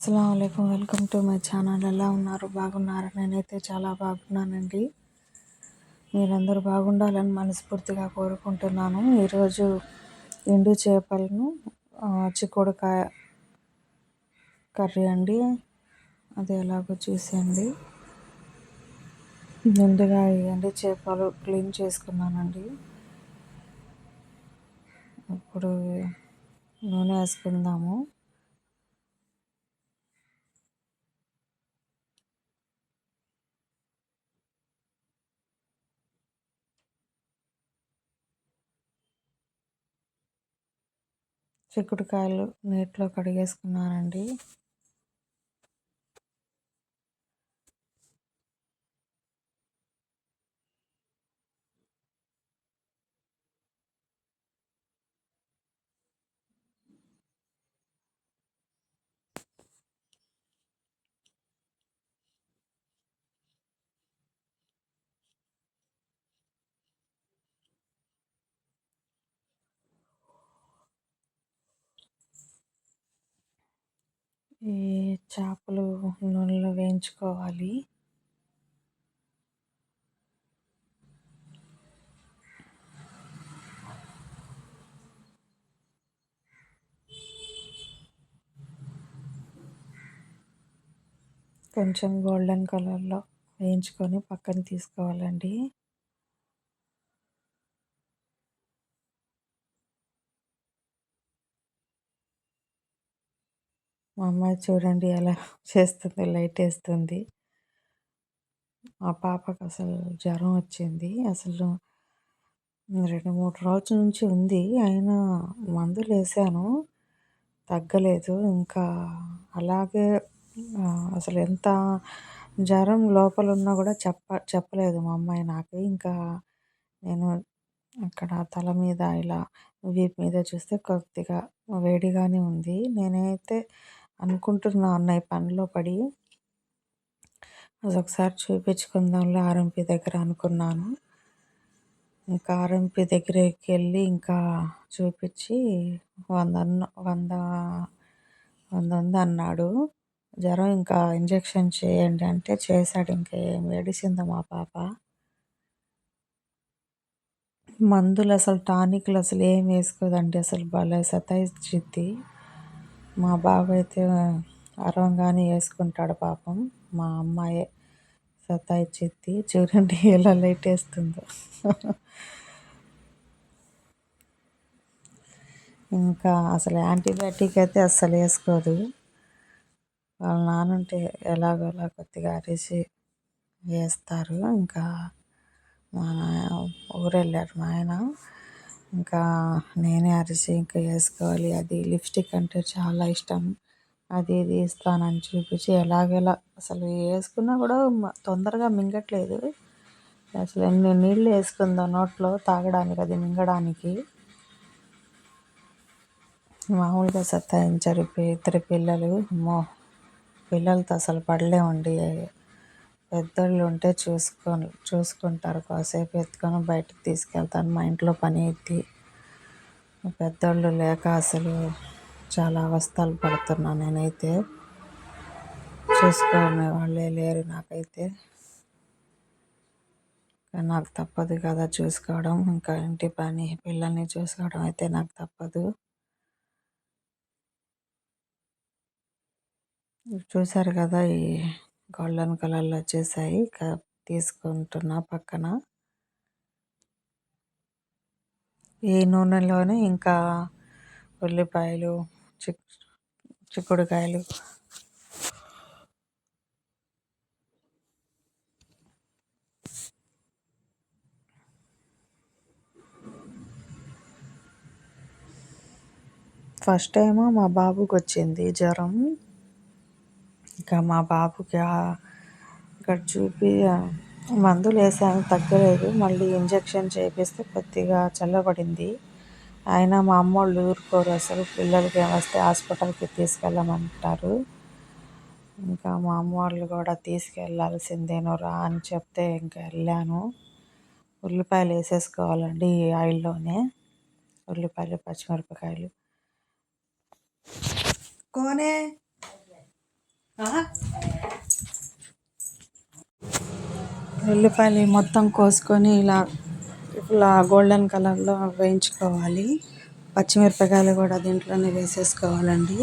అస్సలాముఅలైకుం welcome to my channel. ఎలా ఉన్నారు? బాగున్నారు? నేనైతే చాలా బాగున్నానండి. మీరందరూ బాగుండాలని మనస్ఫూర్తిగా కోరుకుంటున్నాను. ఈరోజు ఎండు చేపలను చిక్కుడుకాయ కర్రీ అండి. అది ఎలాగో చూసేయండి. ముందుగా ఈ ఎండు చేపలు క్లీన్ చేసుకున్నానండి. ఇప్పుడు నూనె వేసుకుందాము. చిక్కుడుకాయలు నీటిలో కడిగేసుకున్నానండి. ఈ చేపలు నూనెలో వేయించుకోవాలి. కొంచెం గోల్డెన్ కలర్లో వేయించుకొని పక్కన తీసుకోవాలండి. మా అమ్మాయి చూడండి ఎలా చేస్తుంది, లైట్ వేస్తుంది. మా పాపకు అసలు జ్వరం వచ్చింది. అసలు 2-3 రోజుల నుంచి ఉంది. అయినా మందులు వేసాను, తగ్గలేదు. ఇంకా అలాగే అసలు ఎంత జ్వరం లోపల ఉన్నా కూడా చెప్పలేదు మా అమ్మాయి నాకు. ఇంకా నేను అక్కడ తల మీద ఇలా వీపు మీద చూస్తే కొద్దిగా వేడిగానే ఉంది. నేనైతే అనుకుంటున్నా అన్నయ్య పనిలో పడి అదొకసారి చూపించుకుందాంలే ఆర్ఎంపీ దగ్గర అనుకున్నాను. ఇంకా ఆర్ఎంపీ దగ్గరికి వెళ్ళి ఇంకా చూపించి 100 ఉంది అన్నాడు. జ్వరం ఇంకా ఇంజెక్షన్ చేయండి అంటే చేశాడు. ఇంకా ఏం ఏడిసిందో మా పాప. మందులు అసలు టానిక్లు అసలు ఏం వేసుకోదండి. అసలు భలే సతాయిచ్చిద్ది. మా బాబు అయితే అరవంగానే వేసుకుంటాడు పాపం. మా అమ్మాయే సతాయిచ్చిద్ది. చూడండి ఎలా లైట్ వేస్తుందో. ఇంకా అసలు యాంటీబయాటిక్ అయితే అస్సలు వేసుకోదు. వాళ్ళ నాన్నుంటే ఎలాగోలా కొద్దిగా అరిసి వేస్తారు. ఇంకా మా ఊరెళ్ళారు మా ఆయన. ఇంకా నేనే అరిసి ఇంకా వేసుకోవాలి. అది లిప్స్టిక్ అంటే చాలా ఇష్టం. అది ఇది ఇస్తానని చూపించి ఎలాగెలా అసలు వేసుకున్నా కూడా తొందరగా మింగట్లేదు. అసలు ఎన్ని నీళ్ళు వేసుకుందో నోట్లో తాగడానికి, అది మింగడానికి. మామూలుగా సతాయించరు ఇద్దరు పిల్లలు. పిల్లలతో అసలు పడలేమండి. పెద్దోళ్ళు ఉంటే చూసుకుంటారు. కాసేపు ఎత్తుకొని బయటకు తీసుకెళ్తాను, మా ఇంట్లో పని ఎత్తి. పెద్దోళ్ళు లేక అసలు చాలా అవస్థలు పడుతున్నా నేనైతే. చూసుకునే వాళ్ళే లేరు నాకైతే. నాకు తప్పదు కదా చూసుకోవడం. ఇంకా ఇంటి పని, పిల్లల్ని చూసుకోవడం అయితే నాకు తప్పదు. చూసారు కదా, ఈ గోల్డెన్ కలర్లో వచ్చేసాయి. తీసుకుంటున్నా పక్కన. ఈ నూనెలోనే ఇంకా ఉల్లిపాయలు, చిక్కుడుకాయలు, ఫస్ట్ టైము మా బాబుకి వచ్చింది జ్వరం. ఇంకా మా బాబుకి ఇక్కడ మందులు వేసాను, తగ్గలేదు. మళ్ళీ ఇంజెక్షన్ చేపిస్తే కొద్దిగా చల్లబడింది. అయినా మా అమ్మోళ్ళు ఊరుకోరు అసలు. పిల్లలకి ఏమొస్తే హాస్పిటల్కి తీసుకెళ్ళమంటారు. ఇంకా మా అమ్మ వాళ్ళు కూడా తీసుకెళ్ళాల్సిందేను రా అని చెప్తే ఇంకా వెళ్ళాను. ఉల్లిపాయలు వేసేసుకోవాలండి ఈ ఆయిల్లోనే. ఉల్లిపాయలు, పచ్చిమిరపకాయలు. కోనే ఉల్లిపాయలు మొత్తం కోసుకొని ఇలా గోల్డెన్ కలర్లో వేయించుకోవాలి. పచ్చిమిరపకాయలు కూడా దీంట్లోనే వేసేసుకోవాలండి.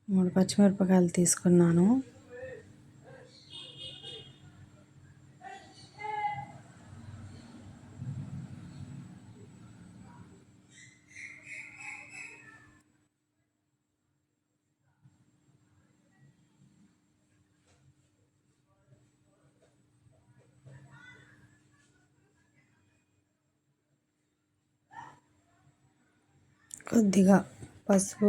3 పచ్చిమిరపకాయలు తీసుకున్నాను. కొద్దిగా పసుపు,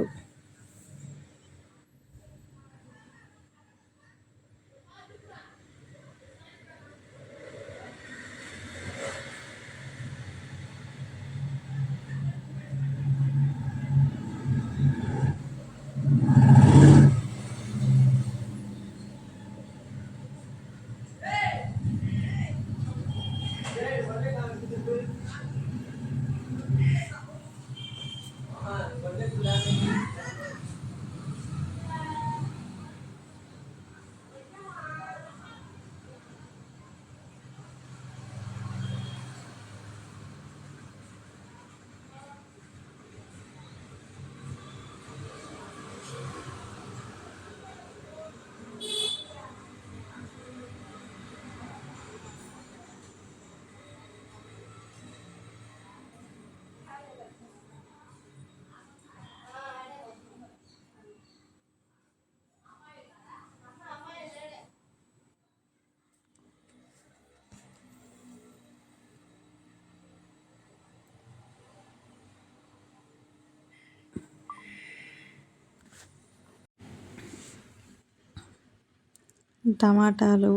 టమాటాలు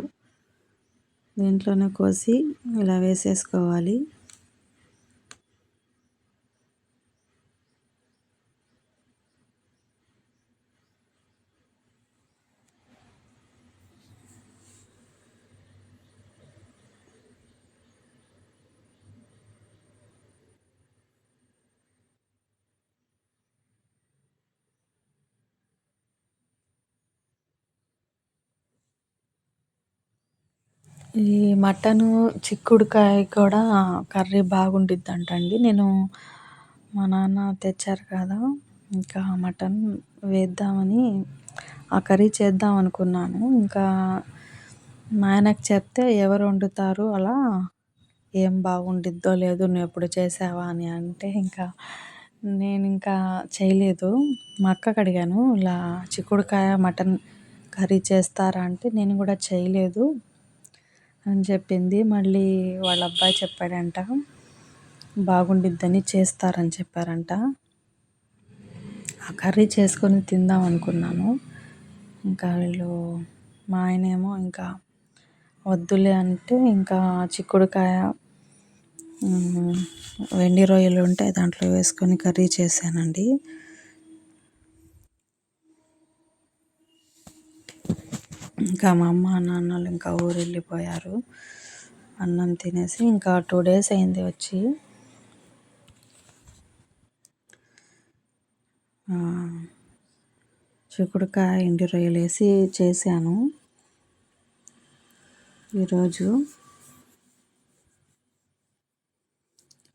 దీంట్లోనే కోసి ఇలా వేసేసుకోవాలి. ఈ మటను చిక్కుడుకాయ కూడా కర్రీ బాగుండిద్దంటండి. నేను మా నాన్న తెచ్చారు కదా, ఇంకా మటన్ వేద్దామని ఆ కర్రీ చేద్దాం అనుకున్నాను. ఇంకా మా ఆయనకి చెప్తే ఎవరు వండుతారు అలా, ఏం బాగుండిద్దో లేదో నువ్వు ఎప్పుడు చేసావా అని అంటే, నేను ఇంకా చేయలేదు. మా అక్కకి అడిగాను, ఇలా చిక్కుడుకాయ మటన్ కర్రీ చేస్తారా అంటే నేను కూడా చేయలేదు అని చెప్పింది. మళ్ళీ వాళ్ళ అబ్బాయి చెప్పాడంట బాగుండిద్దని, చేస్తారని చెప్పారంట. ఆ కర్రీ చేసుకొని తిందాం అనుకున్నాను. ఇంకా వీళ్ళు మా ఆయనేమో ఇంకా వద్దులే అంటే, ఇంకా చిక్కుడుకాయ వెండి రొయ్యలు ఉంటే దాంట్లో వేసుకొని కర్రీ చేశానండి. ఇంకా మా అమ్మ నాన్నలు ఇంకా ఊరు వెళ్ళిపోయారు. అన్నం తినేసి ఇంకా 2 days అయింది వచ్చి. చిక్కుడుకాయ ఎండు రొయ్యలు వేసి చేశాను ఈరోజు.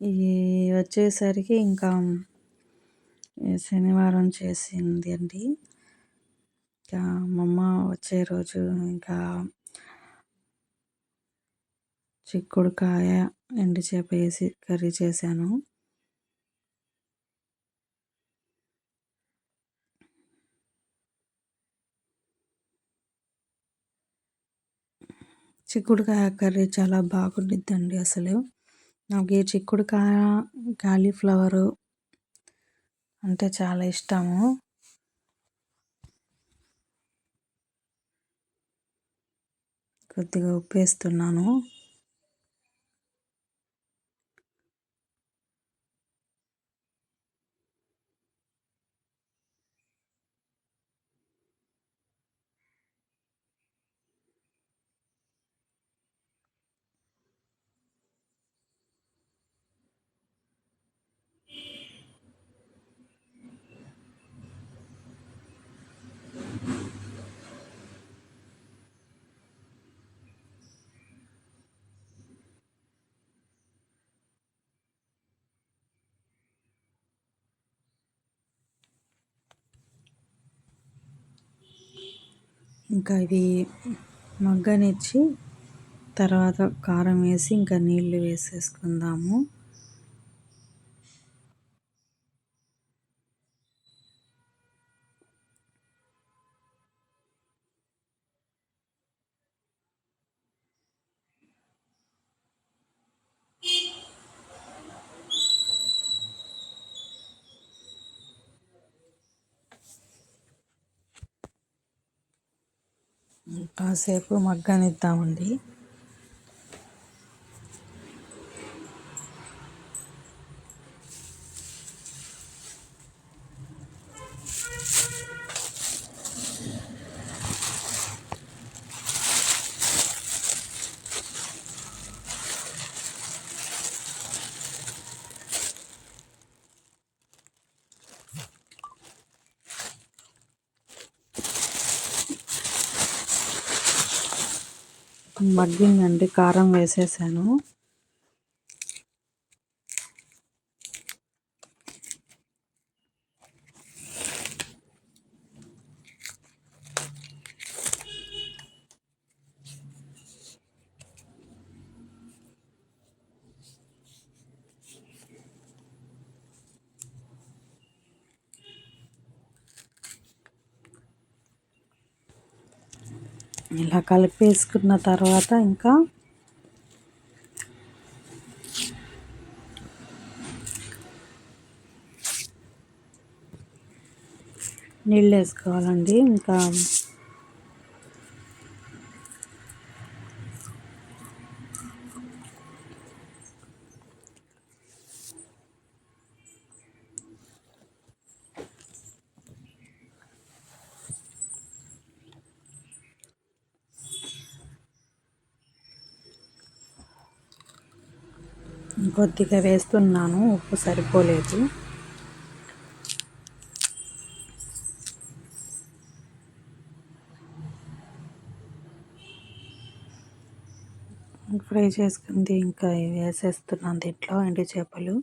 ఇది వచ్చేసరికి ఇంకా శనివారం చేసింది అండి. ఇంకా మా అమ్మ వచ్చే రోజు ఇంకా చిక్కుడుకాయ ఎండు చేప వేసి కర్రీ చేశాను. చిక్కుడుకాయ కర్రీ చాలా బాగుండిద్దండి అసలు. నాకు ఈ చిక్కుడుకాయ, కాలీఫ్లవరు అంటే చాలా ఇష్టము. కొద్దిగా ఉప్పు వేస్తున్నాను. ఇంకా ఇవి మగ్గనిచ్చి తర్వాత కారం వేసి ఇంకా నీళ్ళు వేసేసుకుందాము. కాసేపు మగ్గనిద్దామండి. మగ్గిందండి, కారం వేసేసాను. ఇలా కలిపేసుకున్న తర్వాత ఇంకా నీళ్ళు వేసుకోవాలండి. ఇంకా కొద్దిగా వేస్తున్నాను, ఉప్పు సరిపోలేదు. ఫ్రై చేసుకుంది ఇంకా వేసేస్తున్నాను దీంట్లో ఎండు చేపలు.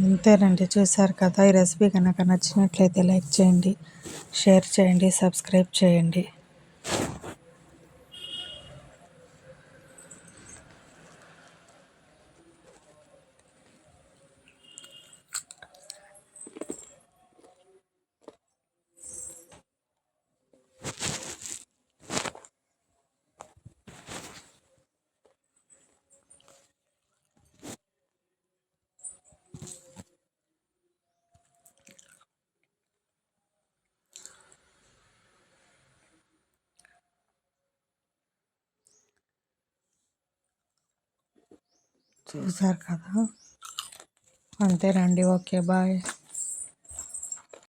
అంతేనండి, చూసారు కదా. ఈ రెసిపీ కనుక నచ్చినట్లయితే లైక్ చేయండి, షేర్ చేయండి, సబ్స్క్రైబ్ చేయండి. చూసారు కదా, అంతేనండి. Okay, bye.